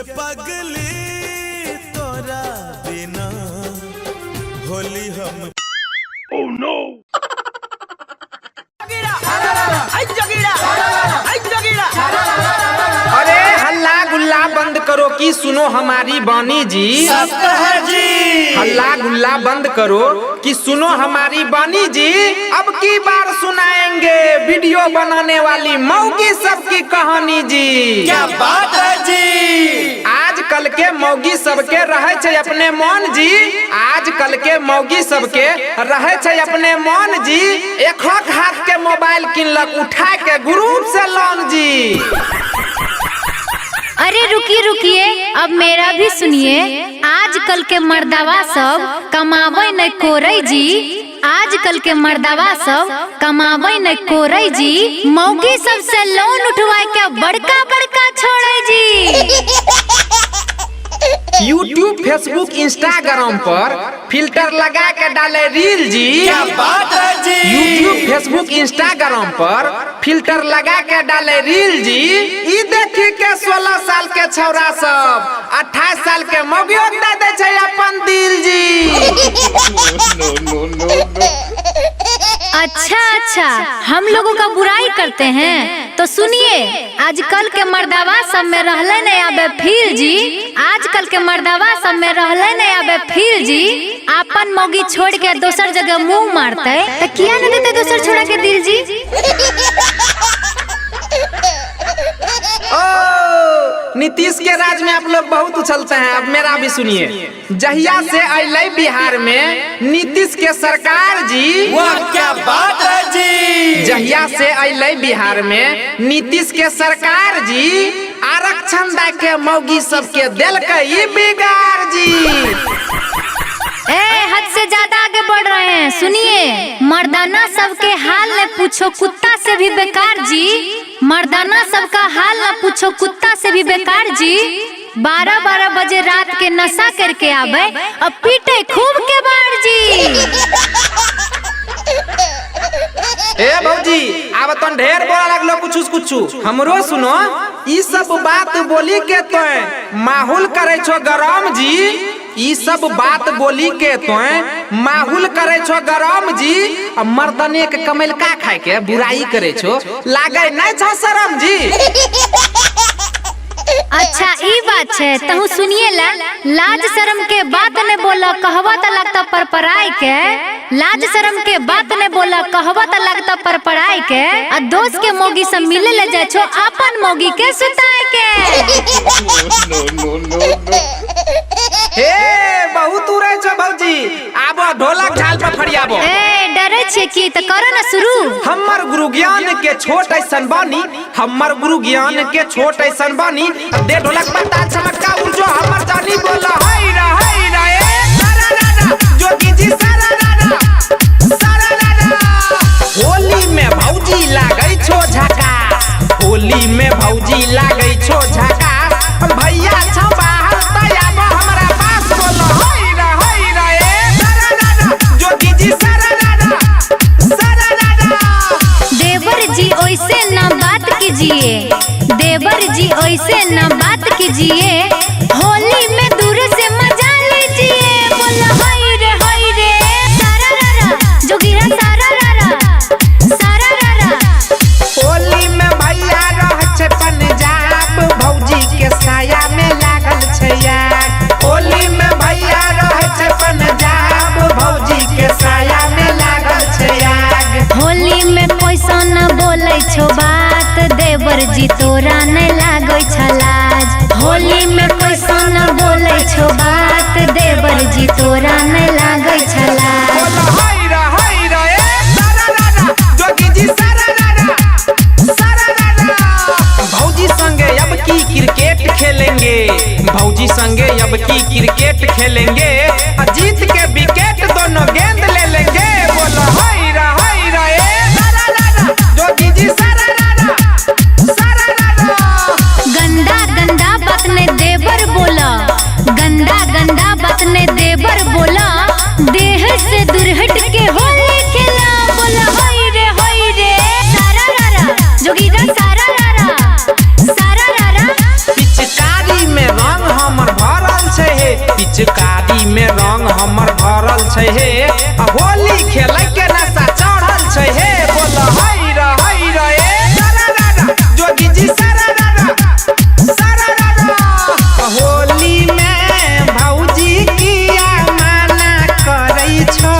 पगली तोरा बिना होली हम Oh no! अरे हल्ला गुल्ला बंद करो कि सुनो हमारी बानी जी। जी हल्ला गुल्ला बंद करो कि सुनो हमारी बानी जी। अब की बार सुनाएंगे वीडियो बनाने वाली मौगी सबकी कहानी जी। क्या बात है जी। आजकल के मौगी सबके रहे छे अपने मन जी। आजकल के मौगी सबके रहे छे अपने मन जी। एक हाथ के मोबाइल किनलक उठा के ग्रुप से लोन जी। अरे रुकिए अब मेरा भी सुनिए। आजकल के मर्दावा सब कमावे न कोरई जी। आजकल के मर्दावा सब कमावे न कोरई जी। मौगी सबसे लोन उठवा के बड़का बड़का छोड़े जी। यूट्यूब, फेसबुक, इंस्टाग्राम पर फिल्टर लगा के डाले रील जी। क्या बात है जी। यूट्यूब, फेसबुक, इंस्टाग्राम पर फिल्टर लगा के डाले रील जी। ई देखी के 16 साल के छौरा सब 28 साल के मौगियों दे दे छे अपन दिल जी। अच्छा हम लोगों का बुराई करते हैं तो सुनिए। आजकल के मर्दावा सब में रहले नहीं आबे फील जी। आजकल के मर्दावा सब में रहले नहीं आबे फील जी। अपन मौगी छोड़ के दोसर जगह मुंह मारते तो किया न देते दोसर छोड़ा के दिल जी। नीतीश के राज में आप लोग बहुत उछलते हैं। अब मेरा भी सुनिए। जहिया से अइले बिहार में नीतीश के सरकार जी। वाह क्या बात है जी। जहिया से अइले बिहार में नीतीश के सरकार जी। आरक्षण दे के मौगी सबके दिल के बिगाड़ जी। हद से ज्यादा आगे बढ़ रहे हैं। सुनिए, मर्दाना सबके हाल न पूछो कुत्ता से भी बेकार जी। मर्दाना सबका हाल न पूछो कुत्ता से भी बेकार जी। 12-12 बजे रात के नशा करके आवे और पीटे खूब के बार जी। ए भौजी अब तो ढेर बोला लगलो कुछ हमरो सुनो। ई सब बात बोली के तो माहौल करे छो गरम जी। ई सब बात बोली के तो माहौल करे छो गरम जी। अब मर्दने के कमैलका खाए के बुराई करे छो लागे नहीं छो शरम जी। अच्छा ई बात है तहु सुनिए ला। लाज शर्म के बात ने बोला कहवा त लगता पर पराई के। लाज शर्म के बात ने बोला कहवा त लगता पर पराई के। आ दोस्त के मौगी सब मिले ले जाए छो अपन मौगी के सुताए के। हे बहुत उड़े छो भौजी। आबो ढोलक झाल पर फरियाबो। डरे छे की त करो ना शुरू। हमर गुरु ज्ञान के छोट ऐसन बानी। हमर गुरु ज्ञान के छोट ऐसन बानी। दे ढोलक पर ताल चमका उलझो हमर जानी बोला हाय रा ए सारा रारा जोगी जी सारा रारा। होली में भौजी लागै छो झका। होली में भौजी लागै छो झका। भैया छ बाहर तयाबो हमरा पास बोलो हाय रा ए सारा रारा जोगी जी सारा रारा। देवर जी ओइसे ना बात कीजिए। देवर जी ओइसे ना बात कीजिए। होली में दूर से मजा लीजिए। बोलो हाय रे सारा रारा जोगिरा सारा रारा सारा रारा। होली में भैया रह छे पंजाब भौजी के साया में लागल छे आग। होली में भैया रह छे पंजाब भौजी के साया में लागल छे आग। होली में पैसा न बोले छो बात। देवर जी तोरा न लागो छलाज। होली में पैसा न बोले छो बात। देवर जी तोरा न लागो छलाज। हाय रा ए सारा रारा जोगी जी सारा रारा। भौजी संगे अब की क्रिकेट खेलेंगे। भौजी संगे अब की क्रिकेट खेलेंगे। जीत के विकेट दोनों गेंद ले लेंगे। बोलो हाय रा ए सारा रारा जोगी जी सारा रारा। गंदा बात ने देवर बोला। गंदा बात ने देवर बोला। देह से दूर हट के होली खेला। बोला हाय रे सारा रारा जोगिरा सारा रारा सारा रारा। पिचकारी में रंग पिचकारी में रंग हमर भरल छै हे होली खेलै के नशा चढ़ल छै हे बोल हई रे ए सारा जोगी जी सारा होली में भौजी किया माना करै छो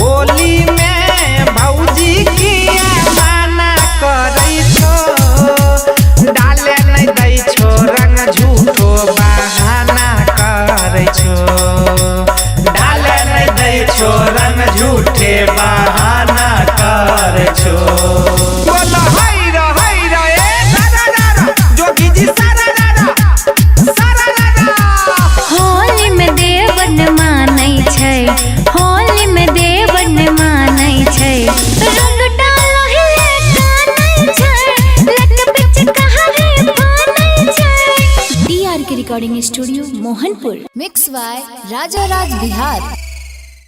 होली में भौजी किया माना करै छो डाले नहीं दै छो रंग झूठो बहाना करै छो डाले नहीं दै छो रंग झूठे बहाना कर छो बोल हई रे ए सारा जोगी जी सारा होली में देवर न मानै छै होली में देवर न मानै छै रंग डालो हिले कानै छै लट पिच कहारे पानै छै DRK recording studio Mohanpur mix by Raja Raj Bihar.